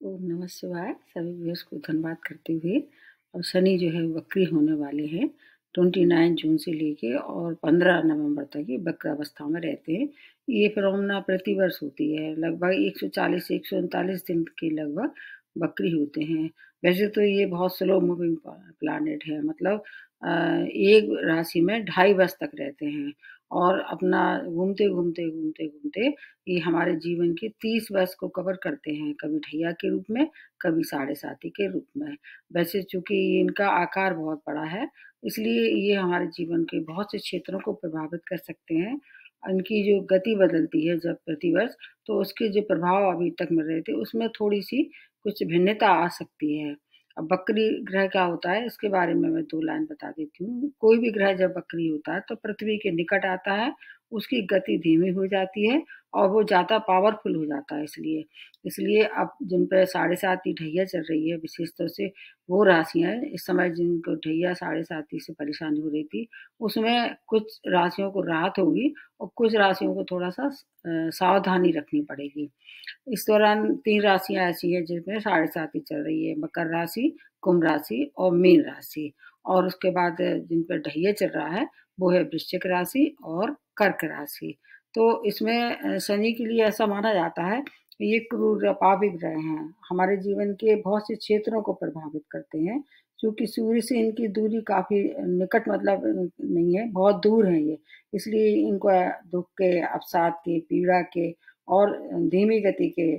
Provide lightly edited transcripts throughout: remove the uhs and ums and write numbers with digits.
ओम नमः शिवाय। सभी व्यूअर्स को धन्यवाद करते हुए, और शनि जो है वक्री होने वाले हैं 29 जून से लेके और 15 नवंबर तक ये वक्र अवस्था में रहते हैं। ये फिनोमेना प्रतिवर्ष होती है, लगभग 140 से 139 दिन के लगभग वक्री होते हैं। वैसे तो ये बहुत स्लो मूविंग प्लानेट है, मतलब एक राशि में 2.5 वर्ष तक रहते हैं और अपना घूमते घूमते घूमते घूमते ये हमारे जीवन के 30 वर्ष को कवर करते हैं, कभी ढैया के रूप में, कभी साढ़े साथी के रूप में। वैसे चूंकि इनका आकार बहुत बड़ा है, इसलिए ये हमारे जीवन के बहुत से क्षेत्रों को प्रभावित कर सकते हैं। इनकी जो गति बदलती है जब प्रतिवर्ष, तो उसके जो प्रभाव अभी तक मिल रहे थे उसमें थोड़ी सी कुछ भिन्नता आ सकती है। अब वक्री ग्रह क्या होता है इसके बारे में मैं 2 लाइन बता देती हूँ। कोई भी ग्रह जब वक्री होता है तो पृथ्वी के निकट आता है, उसकी गति धीमी हो जाती है और वो ज़्यादा पावरफुल हो जाता है। इसलिए इसलिए अब जिन पे साढ़े साती ढैया चल रही है, विशेष तौर से वो राशियाँ हैं इस समय जिनको ढैया साढ़े साती से परेशानी हो रही थी, उसमें कुछ राशियों को राहत होगी और कुछ राशियों को थोड़ा-सा सावधानी रखनी पड़ेगी। इस दौरान 3 राशियाँ ऐसी हैं जिनमें साढ़े साती चल रही है, मकर राशि, कुंभ राशि और मीन राशि। और उसके बाद जिन पर ढैया चल रहा है वो है वृश्चिक राशि और कर्क राशि। तो इसमें शनि के लिए ऐसा माना जाता है कि ये क्रूर पापी ग्रह हैं, हमारे जीवन के बहुत से क्षेत्रों को प्रभावित करते हैं। क्योंकि सूर्य से इनकी दूरी काफ़ी निकट, मतलब नहीं है, बहुत दूर है ये, इसलिए इनको दुख के, अवसाद के, पीड़ा के और धीमी गति के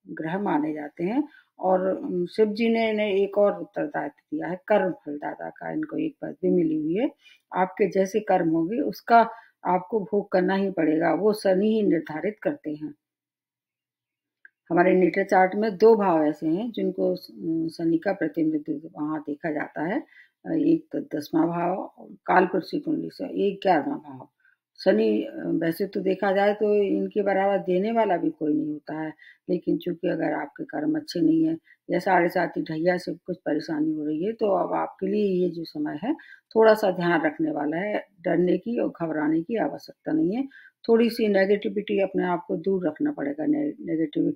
ग्रह माने जाते हैं। और शिव जी ने इन्हें एक और उत्तरदायित्व दिया है, कर्म फलदाता का। इनको एक पदवी मिली हुई है, आपके जैसे कर्म होंगे उसका आपको भोग करना ही पड़ेगा, वो शनि ही निर्धारित करते हैं। हमारे नेटर चार्ट में 2 भाव ऐसे हैं जिनको शनि का प्रतिनिधित्व वहाँ देखा जाता है। एक तो 10वां भाव कालपुरुष की कुंडली से, एक 11वां भाव। शनि वैसे तो देखा जाए तो इनके बराबर देने वाला भी कोई नहीं होता है, लेकिन चूंकि अगर आपके कर्म अच्छे नहीं है या साढ़े साती ढैया से कुछ परेशानी हो रही है, तो अब आपके लिए ये जो समय है थोड़ा सा ध्यान रखने वाला है। डरने की और घबराने की आवश्यकता नहीं है। थोड़ी सी नेगेटिविटी अपने आप को दूर रखना पड़ेगा। नेगेटिव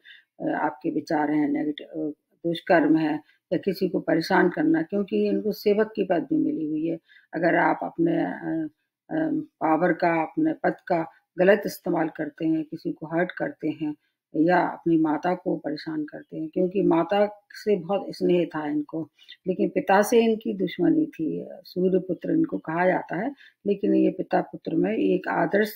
आपके विचार हैं, नेगेटिव दुष्कर्म है या किसी को परेशान करना, क्योंकि इनको सेवक की पदवी मिली हुई है। अगर आप अपने पावर का, अपने पद का गलत इस्तेमाल करते हैं, किसी को हर्ट करते हैं या अपनी माता को परेशान करते हैं, क्योंकि माता से बहुत स्नेह था इनको, लेकिन पिता से इनकी दुश्मनी थी। सूर्य पुत्र इनको कहा जाता है, लेकिन ये पिता पुत्र में एक आदर्श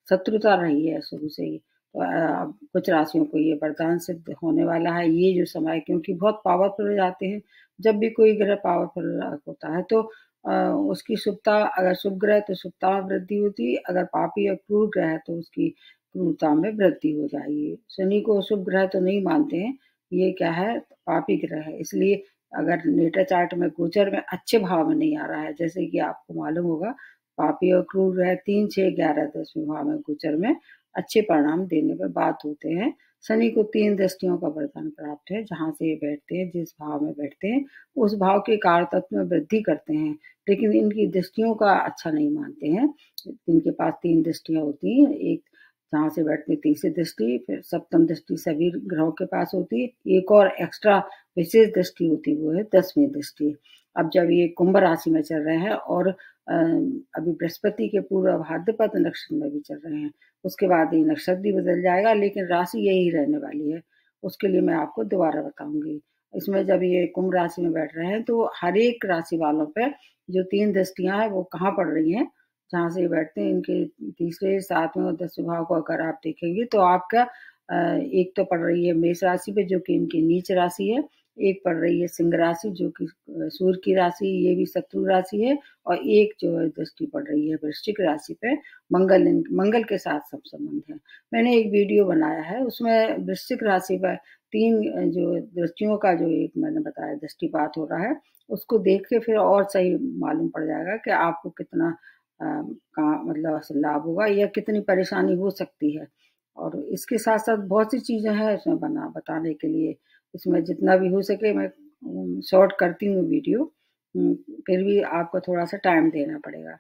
शत्रुता रही है शुरू से ही। तो कुछ राशियों को ये वरदान सिद्ध होने वाला है ये जो समय, क्योंकि बहुत पावरफुल हो जाते हैं। जब भी कोई ग्रह पावरफुल होता है तो उसकी शुभता, अगर शुभ ग्रह तो शुभता में वृद्धि होती है, अगर पापी या क्रूर ग्रह है तो उसकी क्रूरता में वृद्धि हो जाएगी। शनि को शुभ ग्रह तो नहीं मानते हैं, ये क्या है, पापी ग्रह है। इसलिए अगर नेटर चार्ट में गोचर में अच्छे भाव में नहीं आ रहा है, जैसे कि आपको मालूम होगा पापी और क्रूर ग्रह 3, 6, 11, 10वें भाव में गोचर में अच्छे परिणाम देने पर बात होते हैं। शनि को 3 दृष्टियों का वरदान प्राप्त है, जहाँ से ये बैठते हैं, जिस भाव में बैठते हैं उस भाव के कारतत्व में वृद्धि करते हैं, लेकिन इनकी दृष्टियों का अच्छा नहीं मानते हैं। इनके पास 3 दृष्टियां होती हैं, एक जहाँ से बैठते तीसरी दृष्टि, फिर सप्तम दृष्टि सभी ग्रहों के पास होती है, एक और एक्स्ट्रा विशेष दृष्टि होती है, वो है 10वीं दृष्टि। अब जब ये कुंभ राशि में चल रहे हैं और अभी बृहस्पति के पूर्व भाद्रपद नक्षत्र में भी चल रहे हैं, उसके बाद ये नक्षत्र भी बदल जाएगा, लेकिन राशि यही रहने वाली है। उसके लिए मैं आपको दोबारा बताऊंगी। इसमें जब ये कुंभ राशि में बैठ रहे हैं तो हर एक राशि वालों पे जो 3 दृष्टियां हैं वो कहाँ पड़ रही हैं, जहाँ से ये बैठते हैं इनके तीसरे, 7वें और 10वें भाव को अगर आप देखेंगे तो आपका एक तो पड़ रही है मेष राशि पे, जो कि इनकी नीच राशि है। एक पड़ रही है सिंह राशि, जो कि सूर्य की राशि, ये भी शत्रु राशि है। और एक जो है दृष्टि पड़ रही है वृश्चिक राशि पे, मंगल के साथ सब संबंध है। मैंने एक वीडियो बनाया है, उसमें वृश्चिक राशि पर 3 जो दृष्टियों का जो एक मैंने बताया दृष्टिपात हो रहा है, उसको देख के फिर और सही मालूम पड़ जाएगा कि आपको कितना का मतलब लाभ होगा या कितनी परेशानी हो सकती है। और इसके साथ साथ बहुत सी चीज़ें हैं इसमें बताने के लिए। इसमें जितना भी हो सके मैं शॉर्ट करती हूँ वीडियो, फिर भी आपको थोड़ा सा टाइम देना पड़ेगा।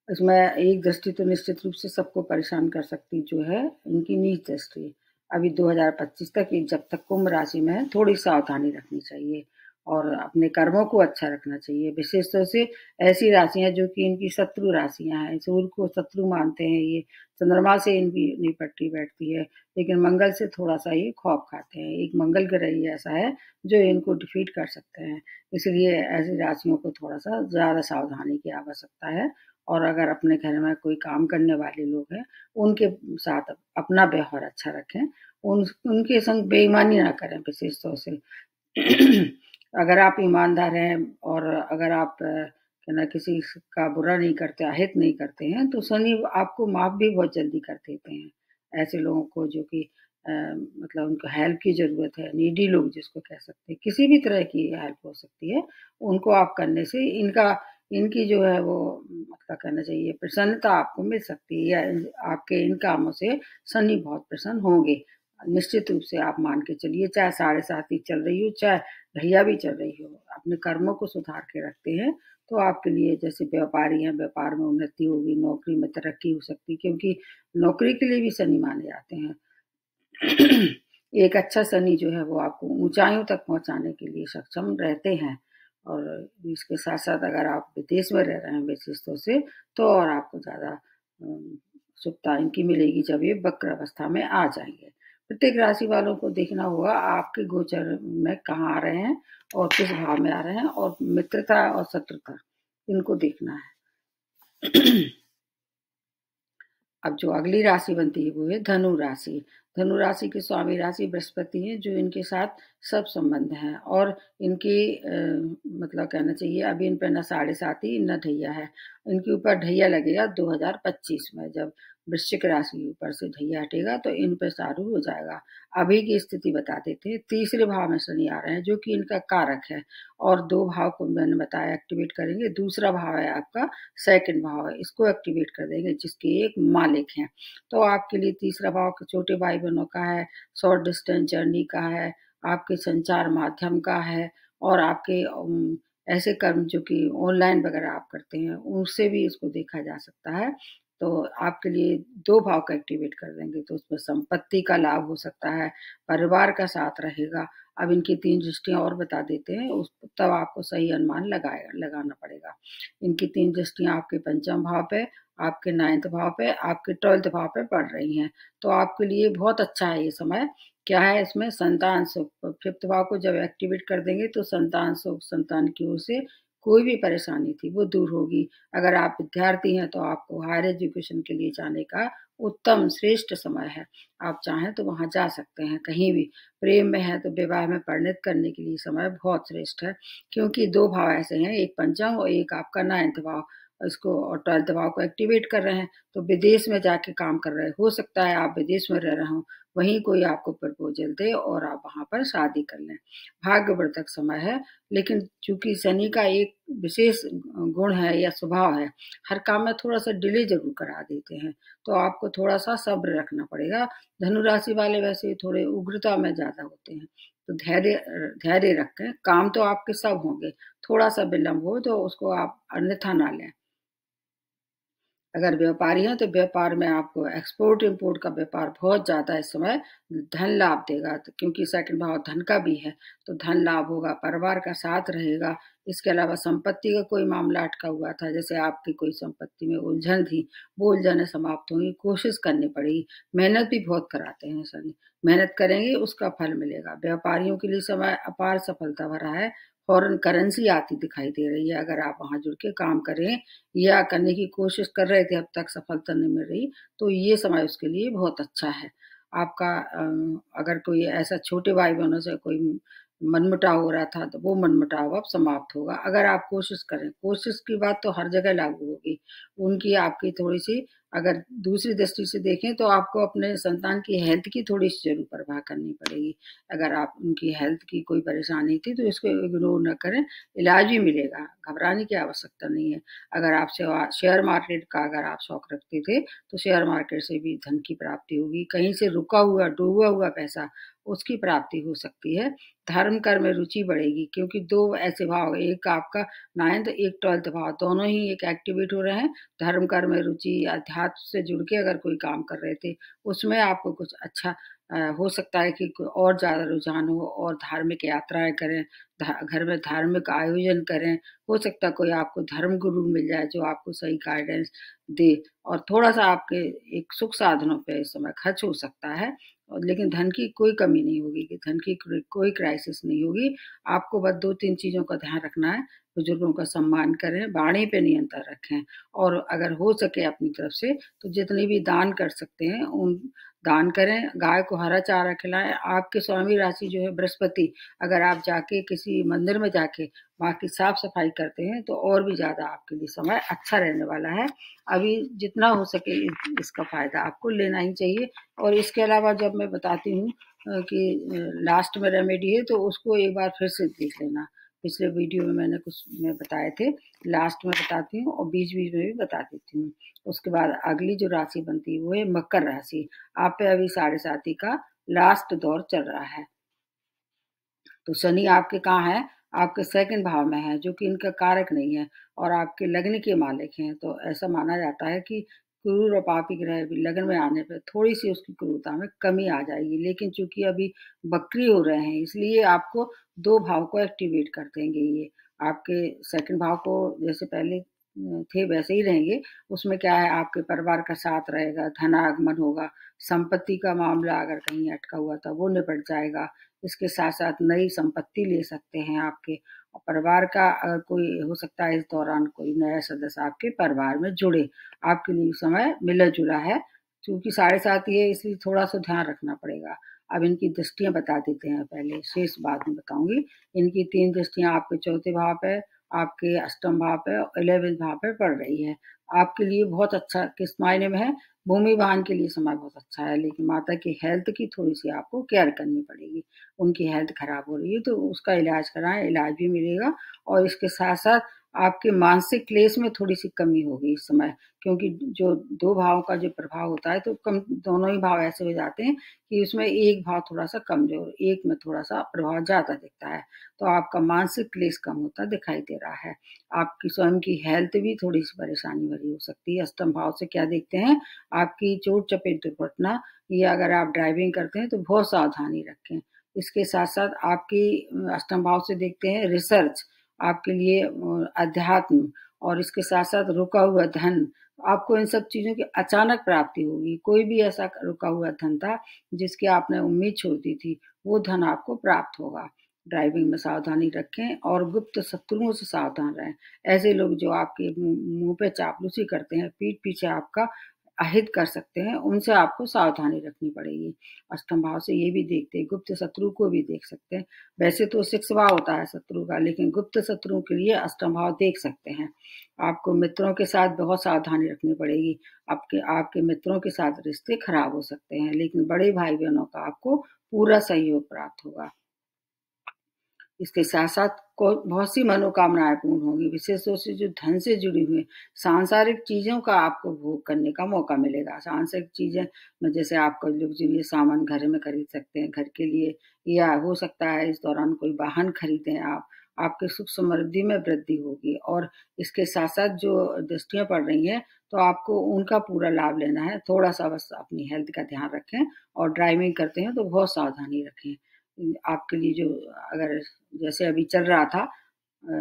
इसमें एक दृष्टि तो निश्चित रूप से सबको परेशान कर सकती जो है इनकी नीच दृष्टि। अभी 2025 तक जब तक कुंभ राशि में है, थोड़ी सावधानी रखनी चाहिए और अपने कर्मों को अच्छा रखना चाहिए। विशेष तौर से ऐसी राशियां जो कि इनकी शत्रु राशियां हैं, सूर्य को शत्रु मानते हैं ये, चंद्रमा से इनकी निपट्टी बैठती है, लेकिन मंगल से थोड़ा सा ये खौफ खाते हैं। एक मंगल ग्रह ही ऐसा है जो इनको डिफीट कर सकते हैं, इसलिए ऐसी राशियों को थोड़ा सा ज़्यादा सावधानी की आवश्यकता है। और अगर अपने घर में कोई काम करने वाले लोग हैं, उनके साथ अपना व्यवहार अच्छा रखें, उनके संग बेईमानी ना करें विशेष तौर से। अगर आप ईमानदार हैं और अगर आप ना किसी का बुरा नहीं करते, अहित नहीं करते हैं, तो शनि आपको माफ़ भी बहुत जल्दी कर देते हैं। ऐसे लोगों को जो कि मतलब उनको हेल्प की ज़रूरत है, नीडी लोग जिसको कह सकते हैं, किसी भी तरह की हेल्प हो सकती है, उनको आप करने से इनकी जो है वो मतलब कहना चाहिए प्रसन्नता आपको मिल सकती है, या आपके इन कामों से शनि बहुत प्रसन्न होंगे। निश्चित रूप से आप मान के चलिए, चाहे 7.5 ही चल रही हो, चाहे ढैया भी चल रही हो, अपने कर्मों को सुधार के रखते हैं तो आपके लिए, जैसे व्यापारी हैं, व्यापार में उन्नति होगी, नौकरी में तरक्की हो सकती है, क्योंकि नौकरी के लिए भी शनि माने जाते हैं। एक अच्छा शनि जो है वो आपको ऊंचाइयों तक पहुंचाने के लिए सक्षम रहते हैं। और इसके साथ साथ अगर आप विदेश में रह रहे हैं विशेष तौर से, तो और आपको ज़्यादा शुभता इनकी मिलेगी जब ये वक्र अवस्था में आ जाएंगे। प्रत्येक राशि वालों को देखना होगा आपके गोचर में कहाँ आ रहे हैं और किस भाव में आ रहे हैं, और मित्रता और शत्रुता इनको देखना है। अब जो अगली राशि बनती है वो है धनु राशि। धनु राशि के स्वामी राशि बृहस्पति हैं, जो इनके साथ सब संबंध हैं, और इनके मतलब कहना चाहिए अभी इन पर न 7.5 न ढैया है। इनके ऊपर ढैया लगेगा 2025 में, जब वृश्चिक राशि ऊपर से ढैया हटेगा तो इन पर चालू हो जाएगा। अभी की स्थिति बता देते हैं, तीसरे भाव में शनि आ रहे हैं जो कि इनका कारक है, और 2 भाव को मैंने बताया एक्टिवेट करेंगे। दूसरा भाव है आपका सेकंड भाव है, इसको एक्टिवेट कर देंगे जिसके एक मालिक हैं। तो आपके लिए तीसरा भाव छोटे भाई बहनों का है, शॉर्ट डिस्टेंस जर्नी का है, आपके संचार माध्यम का है, और आपके ऐसे कर्म जो कि ऑनलाइन वगैरह आप करते हैं उनसे भी इसको देखा जा सकता है। तो आपके लिए 2 भाव का एक्टिवेट कर देंगे तो उसमें संपत्ति का लाभ हो सकता है, परिवार का साथ रहेगा। अब इनकी 3 दृष्टियां और बता देते हैं, उस तब आपको सही अनुमान लगाना पड़ेगा। इनकी 3 दृष्टियां आपके पंचम भाव पे, आपके 9th भाव पे, आपके 12th भाव पे पड़ रही हैं। तो आपके लिए बहुत अच्छा है ये समय। क्या है इसमें, संतान सुख, 5th भाव को जब एक्टिवेट कर देंगे तो संतान सुख, संतान की ओर से कोई भी परेशानी थी वो दूर होगी। अगर आप विद्यार्थी हैं तो आपको हायर एजुकेशन के लिए जाने का उत्तम श्रेष्ठ समय है। आप चाहें तो वहाँ जा सकते हैं कहीं भी। प्रेम में है तो विवाह में परिणत करने के लिए समय बहुत श्रेष्ठ है, क्योंकि 2 भाव ऐसे हैं, एक पंचम और एक आपका 9th भाव, इसको और 12th भाव को एक्टिवेट कर रहे हैं। तो विदेश में जाके काम कर रहे, हो सकता है आप विदेश में रह रहे हो, वहीं कोई आपको प्रपोजल दे और आप वहां पर शादी कर लें। भाग्यवर्धक समय है, लेकिन चूंकि शनि का एक विशेष गुण है या स्वभाव है, हर काम में थोड़ा सा डिले जरूर करा देते हैं, तो आपको थोड़ा सा सब्र रखना पड़ेगा। धनु राशि वाले वैसे थोड़े उग्रता में ज्यादा होते हैं, तो धैर्य धैर्य रखें, काम तो आपके सब होंगे। थोड़ा सा विलम्ब हो तो उसको आप अन्यथा ना लें। अगर व्यापारी हैं तो व्यापार में आपको एक्सपोर्ट इंपोर्ट का व्यापार बहुत ज़्यादा इस समय धन लाभ देगा, तो क्योंकि सेकंड भाव धन का भी है, तो धन लाभ होगा, परिवार का साथ रहेगा। इसके अलावा संपत्ति का कोई मामला अटका हुआ था, जैसे आपकी कोई संपत्ति में उलझन थी, वो उलझनें समाप्त होंगी। कोशिश करनी पड़ेगी, मेहनत भी बहुत कराते हैं सभी, मेहनत करेंगे उसका फल मिलेगा। व्यापारियों के लिए समय अपार सफलता भरा है, फॉरेन करेंसी आती दिखाई दे रही है। अगर आप वहां जुड़ के काम करें या करने की कोशिश कर रहे थे, अब तक सफलता नहीं मिल रही, तो ये समय उसके लिए बहुत अच्छा है। आपका अगर कोई ऐसा छोटे भाई बहनों से कोई मनमुटाव हो रहा था तो वो मनमुटाव अब समाप्त होगा। अगर आप कोशिश करें, कोशिश की बात तो हर जगह लागू होगी। उनकी आपकी थोड़ी सी, अगर दूसरी दृष्टि से देखें तो आपको अपने संतान की हेल्थ की थोड़ी सी जरूर परवाह करनी पड़ेगी। अगर आप उनकी हेल्थ की कोई परेशानी थी तो इसको इग्नोर न करें, इलाज भी मिलेगा, घबराने की आवश्यकता नहीं है। अगर आप शेयर मार्केट का अगर आप शौक रखते थे तो शेयर मार्केट से भी धन की प्राप्ति होगी। कहीं से रुका हुआ डूबा हुआ पैसा, उसकी प्राप्ति हो सकती है। धर्म कर्म में रुचि बढ़ेगी, क्योंकि 2 ऐसे भाव, एक आपका 9th एक 12th भाव, दोनों ही एक एक्टिवेट हो रहे हैं। धर्म कर्म में रुचि, अध्यात्म से जुड़ के अगर कोई काम कर रहे थे उसमें आपको कुछ अच्छा हो सकता है कि कोई और ज़्यादा रुझान हो और धार्मिक यात्राएँ करें, घर में धार्मिक आयोजन करें। हो सकता है कोई आपको धर्म गुरु मिल जाए जो आपको सही गाइडेंस दे, और थोड़ा-सा आपके एक सुख साधनों पे इस समय खर्च हो सकता है, और लेकिन धन की कोई कमी नहीं होगी, कि धन की कोई क्राइसिस नहीं होगी। आपको बस 2-3 चीज़ों का ध्यान रखना है, बुजुर्गों का सम्मान करें, वाणी पे नियंत्रण रखें, और अगर हो सके अपनी तरफ से तो जितने भी दान कर सकते हैं उन दान करें। गाय को हरा चारा खिलाएँ। आपके स्वामी राशि जो है बृहस्पति, अगर आप जाके किसी मंदिर में जाके वहाँ की साफ-सफाई करते हैं तो और भी ज़्यादा आपके लिए समय अच्छा रहने वाला है। अभी जितना हो सके इसका फ़ायदा आपको लेना ही चाहिए। और इसके अलावा जब मैं बताती हूँ कि लास्ट में रेमेडी है, तो उसको एक बार फिर से देख लेना। पिछले वीडियो में मैंने कुछ में बताए थे, लास्ट में बताती हूँ और बीच-बीच में भी बता देती हूँ। उसके बाद अगली जो राशि बनती है वो है मकर राशि। आप पे अभी साढ़े साती का लास्ट दौर चल रहा है। तो शनि आपके कहाँ है? आपके सेकंड भाव में है, जो कि इनका कारक नहीं है और आपके लग्न के मालिक हैं। तो ऐसा माना जाता है कि क्रूर और पापी ग्रह भी लग्न में आने पे थोड़ी-सी उसकी क्रूरता में कमी आ जाएगी। लेकिन चूँकि अभी वक्री हो रहे हैं, इसलिए आपको 2 भाव को एक्टिवेट कर देंगे ये। आपके सेकंड भाव को जैसे पहले थे वैसे ही रहेंगे। उसमें क्या है, आपके परिवार का साथ रहेगा, धनागमन होगा, संपत्ति का मामला अगर कहीं अटका हुआ था वो निपट जाएगा। इसके साथ-साथ नई संपत्ति ले सकते हैं आपके, और परिवार का अगर कोई हो सकता है इस दौरान कोई नया सदस्य आपके परिवार में जुड़े। आपके लिए समय मिला-जुला है, क्योंकि साढ़े सात ये इसलिए थोड़ा-सा ध्यान रखना पड़ेगा। अब इनकी दृष्टियाँ बता देते हैं पहले, शेष बाद में बताऊँगी। इनकी 3 दृष्टियाँ आपके चौथे भाव पे, आपके अष्टम भाव पे और 11वें भाव पे पड़ रही है। आपके लिए बहुत अच्छा किस मायने में है? भूमि वाहन के लिए समय बहुत अच्छा है, लेकिन माता की हेल्थ की थोड़ी-सी आपको केयर करनी पड़ेगी। उनकी हेल्थ खराब हो रही है तो उसका इलाज कराएँ, इलाज भी मिलेगा। और इसके साथ-साथ आपके मानसिक क्लेश में थोड़ी-सी कमी होगी इस समय, क्योंकि जो 2 भावों का जो प्रभाव होता है तो कम, दोनों ही भाव ऐसे हो जाते हैं कि उसमें एक भाव थोड़ा-सा कमज़ोर, एक में थोड़ा-सा प्रभाव ज़्यादा दिखता है। तो आपका मानसिक क्लेश कम होता दिखाई दे रहा है। आपकी स्वयं की हेल्थ भी थोड़ी-सी परेशानी भरी हो सकती है। अष्टम भाव से क्या देखते हैं, आपकी चोट-चपेट दुर्घटना, या अगर आप ड्राइविंग करते हैं तो बहुत सावधानी रखें। इसके साथ-साथ आपकी अष्टम भाव से देखते हैं रिसर्च, आपके लिए अध्यात्म, और इसके साथ-साथ रुका हुआ धन। आपको इन सब चीज़ों की अचानक प्राप्ति होगी। कोई भी ऐसा रुका हुआ धन था जिसकी आपने उम्मीद छोड़ दी थी, वो धन आपको प्राप्त होगा। ड्राइविंग में सावधानी रखें और गुप्त शत्रुओं से सावधान रहें। ऐसे लोग जो आपके मुँह पे चापलूसी करते हैं, पीठ पीछे आपका अहित कर सकते हैं, उनसे आपको सावधानी रखनी पड़ेगी। अष्टम भाव से ये भी देखते हैं, गुप्त शत्रु को भी देख सकते हैं। वैसे तो 6 भाव होता है शत्रु का, लेकिन गुप्त शत्रुओं के लिए अष्टम भाव देख सकते हैं। आपको मित्रों के साथ बहुत सावधानी रखनी पड़ेगी। आपके आपके मित्रों के साथ रिश्ते खराब हो सकते हैं, लेकिन बड़े भाई-बहनों का आपको पूरा सहयोग प्राप्त होगा। इसके साथ-साथ को बहुत सी मनोकामनाएँ पूर्ण होंगी, विशेष रूप से जो धन से जुड़ी हुई सांसारिक चीज़ों का आपको भोग करने का मौका मिलेगा। सांसारिक चीज़ें में जैसे आपका लग्ज़रियस सामान घर में खरीद सकते हैं, घर के लिए, या हो सकता है इस दौरान कोई वाहन खरीदें आप। आपके सुख समृद्धि में वृद्धि होगी, और इसके साथ-साथ जो दृष्टियाँ पड़ रही हैं, तो आपको उनका पूरा लाभ लेना है। थोड़ा-सा बस अपनी हेल्थ का ध्यान रखें, और ड्राइविंग करते हैं तो बहुत सावधानी रखें। आपके लिए जो अगर जैसे अभी चल रहा था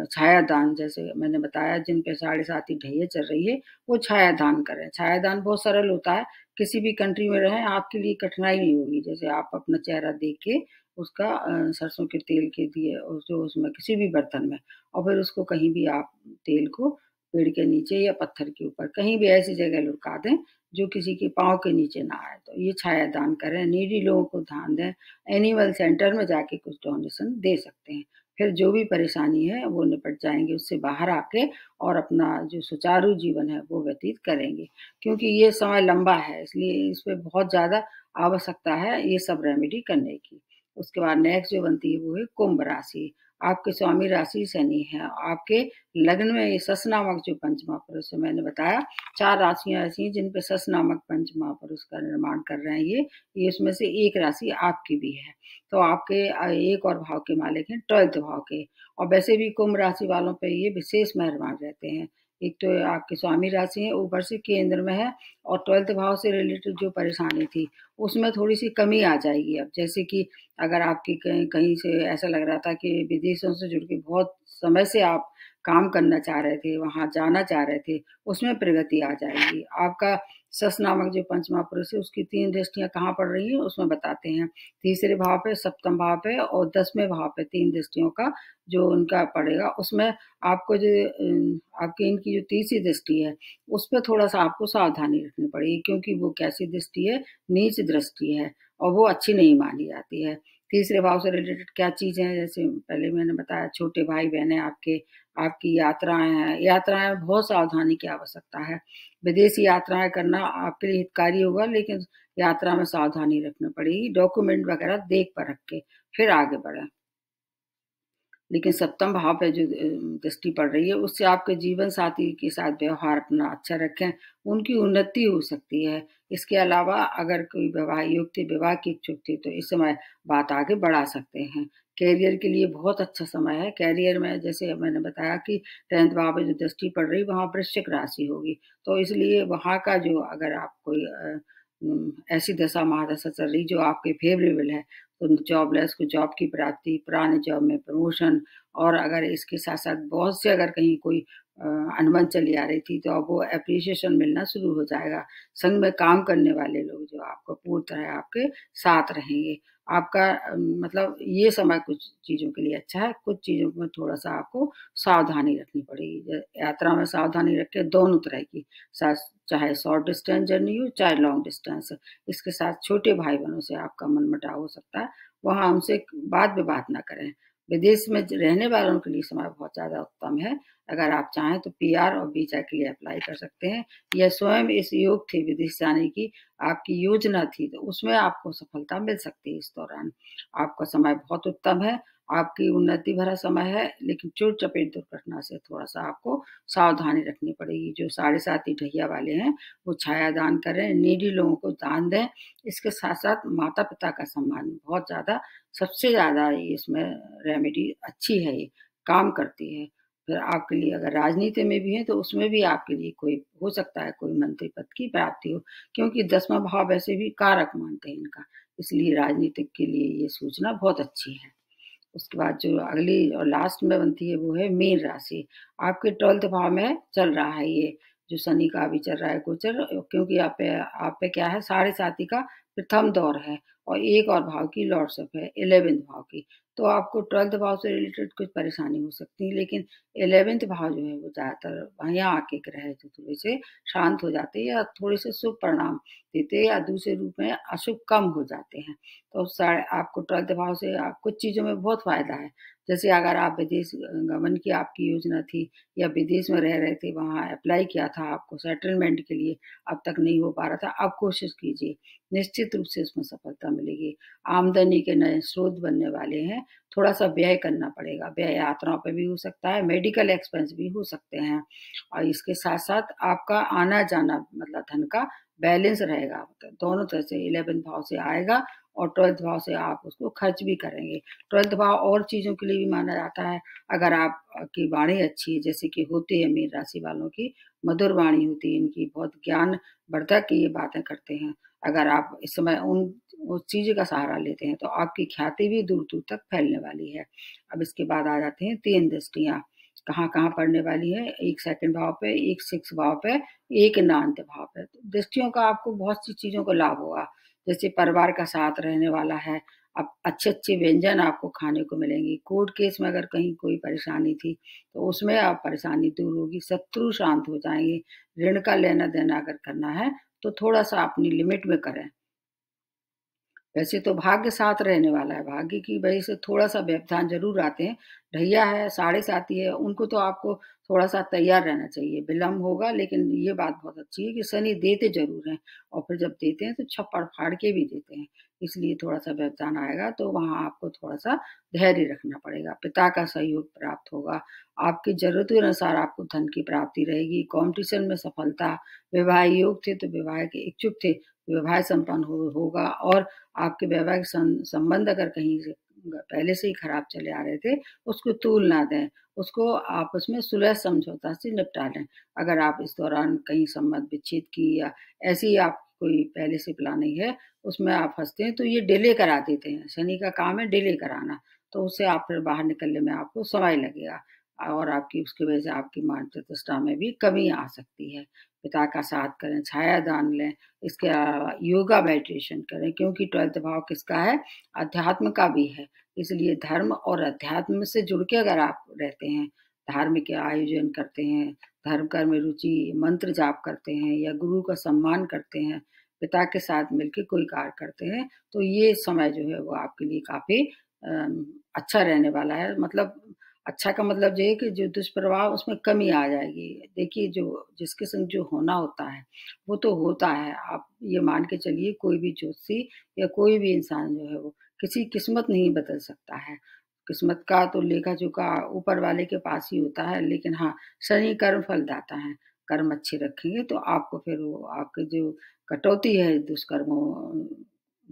छायादान, जैसे मैंने बताया जिन पे साढ़े साती ढैया चल रही है, वो छायादान करें। छायादान बहुत सरल होता है, किसी भी कंट्री में रहें आपके लिए कठिनाई नहीं होगी। जैसे आप अपना चेहरा देख के उसका सरसों के तेल के दिए और जो उसमें किसी भी बर्तन में, और फिर उसको कहीं भी आप तेल को पेड़ के नीचे या पत्थर के ऊपर कहीं भी ऐसी जगह लुढ़का दें जो किसी के पाँव के नीचे ना आए। तो ये छायादान करें, नीडी लोगों को दान दें, एनिमल सेंटर में जाके कुछ डोनेशन दे सकते हैं। फिर जो भी परेशानी है वो निपट जाएँगे, उससे बाहर आके और अपना जो सुचारू जीवन है वो व्यतीत करेंगे। क्योंकि ये समय लंबा है, इसलिए इस पे बहुत ज़्यादा आवश्यकता है ये सब रेमेडी करने की। उसके बाद नेक्स्ट जो बनती है वो है कुंभ राशि। आपके स्वामी राशि शनि है। आपके लग्न में ये सस नामक जो पंच महापुरुष है, मैंने बताया 4 राशियाँ ऐसी हैं जिन पे सस नामक पंच महापुरुष का निर्माण कर रहे हैं ये उसमें से एक राशि आपकी भी है। तो आपके एक और भाव के मालिक हैं 12th भाव के, और वैसे भी कुंभ राशि वालों पे ये विशेष मेहरबान रहते हैं। एक तो आपके स्वामी राशि है, ऊपर से केंद्र में है, और 12th भाव से रिलेटेड जो परेशानी थी उसमें थोड़ी सी कमी आ जाएगी। अब जैसे कि अगर आपकी कहीं कहीं से ऐसा लग रहा था कि विदेशों से जुड़ के बहुत समय से आप काम करना चाह रहे थे, वहां जाना चाह रहे थे, उसमें प्रगति आ जाएगी। आपका सस नामक जो पंचमा पुरुष है उसकी 3 दृष्टियां कहाँ पड़ रही हैं उसमें बताते हैं। तीसरे भाव पे, सप्तम भाव पे और 10वें भाव पे 3 दृष्टियों का जो उनका पड़ेगा, उसमें आपको जो आपकी इनकी जो तीसरी दृष्टि है उस पर थोड़ा सा आपको सावधानी रखनी पड़ेगी, क्योंकि वो कैसी दृष्टि है, नीच दृष्टि है, और वो अच्छी नहीं मानी जाती है। तीसरे भाव से रिलेटेड क्या चीजें हैं, जैसे पहले मैंने बताया छोटे भाई बहन है आपके, आपकी यात्राएं हैं, यात्राएं में बहुत सावधानी की आवश्यकता है। विदेशी यात्राएं करना आपके लिए हितकारी होगा, लेकिन यात्रा में सावधानी रखनी पड़ेगी, डॉक्यूमेंट वगैरह देख पर रख के फिर आगे बढ़े। लेकिन सप्तम भाव पे जो दृष्टि पड़ रही है उससे आपके जीवन साथी के साथ व्यवहार अपना अच्छा रखें, उनकी उन्नति हो सकती है। इसके अलावा अगर कोई विवाह योग थे, विवाह की इच्छुक थे, तो इस समय बात आगे बढ़ा सकते हैं। कैरियर के लिए बहुत अच्छा समय है। कैरियर में जैसे मैंने बताया कि 10th भाव में जो दृष्टि पड़ रही वहां वृश्चिक राशि होगी, तो इसलिए वहां का जो अगर आप कोई ऐसी दशा महादशा चल रही जो आपके फेवरेबल है, तो जॉबलेस को जॉब की प्राप्ति, पुराने जॉब में प्रमोशन, और अगर इसके साथ साथ बहुत से अगर कहीं कोई अनबन चली आ रही थी तो अब वो एप्रिसिएशन मिलना शुरू हो जाएगा। संग में काम करने वाले लोग जो आपको पूरी तरह आपके साथ रहेंगे। आपका मतलब ये समय कुछ चीज़ों के लिए अच्छा है, कुछ चीज़ों में थोड़ा सा आपको सावधानी रखनी पड़ेगी। यात्रा में सावधानी रखे दोनों तरह की, चाहे शॉर्ट डिस्टेंस जर्नी हो चाहे लॉन्ग डिस्टेंस। इसके साथ छोटे भाई बहनों से आपका मनमुटाव हो सकता है, वहाँ उनसे वाद विवाद ना करें। विदेश में रहने वालों के लिए समय बहुत ज़्यादा उत्तम है। अगर आप चाहें तो पीआर और वीजा के लिए अप्लाई कर सकते हैं, या स्वयं इस योग थे विदेश जाने की आपकी योजना थी तो उसमें आपको सफलता मिल सकती है। इस दौरान आपका समय बहुत उत्तम है, आपकी उन्नति भरा समय है, लेकिन चोट चपेट दुर्घटना से थोड़ा सा आपको सावधानी रखनी पड़ेगी। जो साढ़े साथी ढैया वाले हैं वो छाया दान करें, नीडी लोगों को दान दें। इसके साथ साथ माता पिता का सम्मान बहुत ज़्यादा, सबसे ज़्यादा इसमें रेमेडी अच्छी है, ये काम करती है। फिर आपके लिए अगर राजनीति में भी है तो उसमें भी आपके लिए कोई हो सकता है कोई मंत्री पद की प्राप्ति हो, क्योंकि 10वां भाव वैसे भी कारक मानते हैं इनका, इसलिए राजनीतिक के लिए ये सूचना बहुत अच्छी है। उसके बाद जो अगली और लास्ट में बनती है वो है मीन राशि। आपके 12th भाव में चल रहा है ये, जो शनि का अभी चल रहा है गोचर, क्योंकि आप पे क्या है, साढ़े साथी का प्रथम दौर है, और एक और भाव की लॉर्डशिप है 11th भाव की। तो आपको 12th भाव से रिलेटेड कुछ परेशानी हो सकती है, लेकिन 11th भाव जो है वो ज़्यादातर यहाँ आके ग्रह जो थोड़े से शांत हो जाते हैं, या थोड़े से शुभ परिणाम देते हैं, या दूसरे रूप में अशुभ कम हो जाते हैं। तो सारे आपको 12th भाव से कुछ चीज़ों में बहुत फ़ायदा है। जैसे अगर आप विदेश गमन की आपकी योजना थी, या विदेश में रह रहे थे, वहाँ अप्लाई किया था आपको सेटलमेंट के लिए, अब तक नहीं हो पा रहा था, अब कोशिश कीजिए, निश्चित रूप से उसमें सफलता मिलेगी। आमदनी के नए स्रोत बनने वाले हैं। थोड़ा सा व्यय करना पड़ेगा, व्यय यात्राओं पे भी हो सकता है, मेडिकल एक्सपेंस भी हो सकते हैं, और इसके साथ साथ आपका आना जाना मतलब धन का बैलेंस रहेगा, मतलब दोनों तरह से 11th भाव से आएगा और 12th भाव से आप उसको खर्च भी करेंगे। 12th भाव और चीज़ों के लिए भी माना जाता है। अगर आप की वाणी अच्छी है, जैसे कि होती है मीन राशि वालों की, मधुर वाणी होती है इनकी, बहुत ज्ञान वर्धक की ये बातें करते हैं। अगर आप इस समय उस चीज़ का सहारा लेते हैं तो आपकी ख्याति भी दूर दूर तक फैलने वाली है। अब इसके बाद आ जाते हैं 3 दृष्टियाँ कहाँ कहाँ पड़ने वाली है, एक 2nd भाव पे, एक 6th भाव पे, एक 9th भाव पे। तो दृष्टियों का आपको बहुत सी चीज़ों को लाभ होगा, जैसे परिवार का साथ रहने वाला है, अब अच्छे अच्छे व्यंजन आपको खाने को मिलेंगे। कोर्ट केस में अगर कहीं कोई परेशानी थी तो उसमें आप परेशानी दूर होगी, शत्रु शांत हो जाएंगे। ऋण का लेना देना अगर करना है तो थोड़ा सा अपनी लिमिट में करें। वैसे तो भाग्य साथ रहने वाला है, भाग्य की वजह से थोड़ा-सा व्यवधान ज़रूर आते हैं। ढैया है, साढ़े साती है, उनको तो आपको थोड़ा-सा तैयार रहना चाहिए। विलम्ब होगा, लेकिन ये बात बहुत अच्छी है कि शनि देते ज़रूर हैं, और फिर जब देते हैं तो छप्पड़ फाड़ के भी देते हैं। इसलिए थोड़ा-सा व्यवधान आएगा तो वहाँ आपको थोड़ा-सा धैर्य रखना पड़ेगा। पिता का सहयोग प्राप्त होगा, आपकी ज़रूरत के अनुसार आपको धन की प्राप्ति रहेगी, कॉम्पिटिशन में सफलता, विवाह योग थे तो विवाह के इच्छुक थे, विवाह संपन्न होगा, और आपके वैवाहिक संबंध अगर कहीं से पहले से ही खराब चले आ रहे थे, उसको तूल ना दें, उसको आपस में सुलह समझौता से निपटा लें। अगर आप इस दौरान कहीं संबंध विच्छेद की या ऐसी आप कोई पहले से प्लानिंग है, उसमें आप फँसते हैं, तो ये डिले करा देते हैं। शनि का काम है डिले कराना, तो उससे आप फिर बाहर निकलने में आपको समय लगेगा और आपकी उसकी वजह से आपकी मान प्रतिष्ठा में भी कमी आ सकती है। पिता का साथ करें, छाया दान लें, इसके अलावा योगा मेडिटेशन करें, क्योंकि 12th भाव किसका है? अध्यात्म का भी है। इसलिए धर्म और अध्यात्म से जुड़ के अगर आप रहते हैं, धार्मिक आयोजन करते हैं, धर्म कर्म में रुचि, मंत्र जाप करते हैं या गुरु का सम्मान करते हैं, पिता के साथ मिलके कोई कार्य करते हैं, तो ये समय जो है वो आपके लिए काफ़ी अच्छा रहने वाला है। मतलब अच्छा का मतलब ये है कि जो दुष्प्रभाव उसमें कमी आ जाएगी। देखिए जो जिसके संग जो होना होता है, वो तो होता है। आप ये मान के चलिए कोई भी ज्योतिषी या कोई भी इंसान जो है वो किसी किस्मत नहीं बदल सकता है। किस्मत का तो लेखा-जोखा ऊपर वाले के पास ही होता है, लेकिन हाँ, शनि कर्म फलदाता है। कर्म अच्छे रखेंगे तो आपको फिर वो आपके जो कटौती है दुष्कर्मों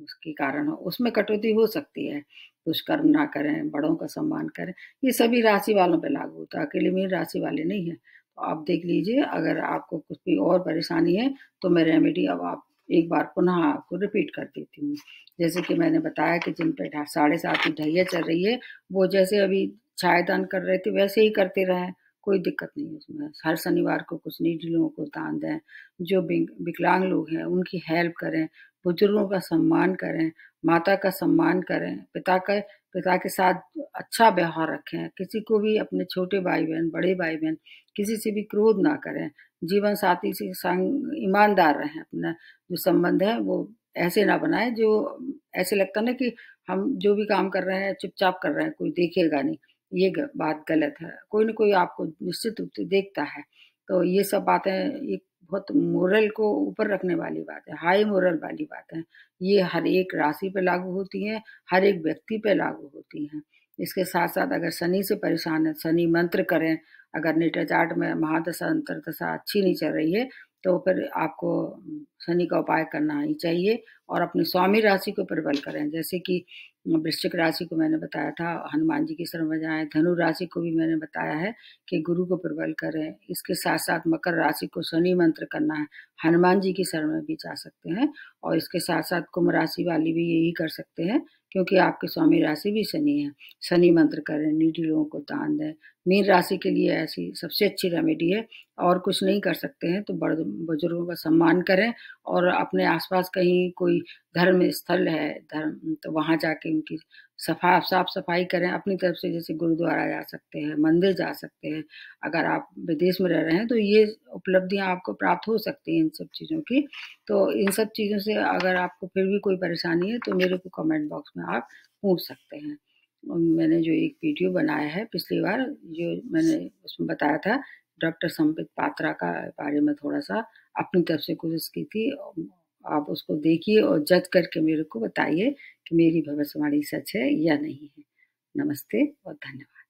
उसके कारण उसमें कटौती हो सकती है। दुष्कर्म ना करें, बड़ों का सम्मान करें, ये सभी राशि वालों पे लागू होता है, अकेले मीन राशि वाले नहीं हैं। तो आप देख लीजिए अगर आपको कुछ भी और परेशानी है तो मैं रेमेडी अब आप एक बार पुनः आपको रिपीट कर देती हूँ। जैसे कि मैंने बताया कि जिन पे 7.5 की ढैया चल रही है, वो जैसे अभी छायादान कर रहे थे वैसे ही करते रहें, कोई दिक्कत नहीं है उसमें। हर शनिवार को कुछ नीडी लोगों को दान दें, जो विकलांग लोग हैं उनकी हेल्प करें, बुजुर्गों का सम्मान करें, माता का सम्मान करें, पिता के साथ अच्छा व्यवहार रखें, किसी को भी अपने छोटे भाई-बहन, बड़े भाई-बहन किसी से भी क्रोध ना करें, जीवन साथी से संग ईमानदार रहें, अपना जो संबंध है वो ऐसे ना बनाएँ जो ऐसे लगता है ना कि हम जो भी काम कर रहे हैं चुपचाप कर रहे हैं, कोई देखेगा नहीं, ये बात गलत है। कोई न कोई आपको निश्चित रूप से देखता है, तो ये सब बातें एक बहुत मोरल को ऊपर रखने वाली बात है, हाई मोरल वाली बात है। ये हर एक राशि पे लागू होती हैं, हर एक व्यक्ति पे लागू होती हैं। इसके साथ-साथ अगर शनि से परेशान हैं, शनि मंत्र करें, अगर नेटा चार्ट में महादशा, अंतर्दशा अच्छी नहीं चल रही है, तो फिर आपको शनि का उपाय करना ही चाहिए और अपनी स्वामी राशि को प्रबल करें। जैसे कि वृश्चिक राशि को मैंने बताया था, हनुमान जी की शरण में जाएँ, धनु राशि को भी मैंने बताया है कि गुरु को प्रबल करें। इसके साथ-साथ मकर राशि को शनि मंत्र करना है, हनुमान जी की शरण में भी जा सकते हैं और इसके साथ-साथ कुंभ राशि वाले भी यही कर सकते हैं क्योंकि आपकी स्वामी राशि भी शनि है। शनि मंत्र करें, नीडी लोगों को दान दें। मीन राशि के लिए ऐसी सबसे अच्छी रेमेडी है और कुछ नहीं कर सकते हैं तो बड़े बुजुर्गों का सम्मान करें और अपने आस-पास कहीं कोई धर्म स्थल है धर्म तो वहाँ जाके उनकी साफ-सफाई करें अपनी तरफ से जैसे गुरुद्वारा जा सकते हैं, मंदिर जा सकते हैं। अगर आप विदेश में रह रहे हैं तो ये उपलब्धियाँ आपको प्राप्त हो सकती हैं इन सब चीज़ों की। तो इन सब चीज़ों से अगर आपको फिर भी कोई परेशानी है तो मेरे को कमेंट बॉक्स में आप पूछ सकते हैं। मैंने जो एक वीडियो बनाया है पिछली बार जो मैंने उसमें बताया था डॉक्टर संबित पात्रा का बारे में थोड़ा-सा अपनी तरफ से कोशिश की थी। आप उसको देखिए और जज करके मेरे को बताइए कि मेरी भविष्यवाणी सच है या नहीं है। नमस्ते और धन्यवाद।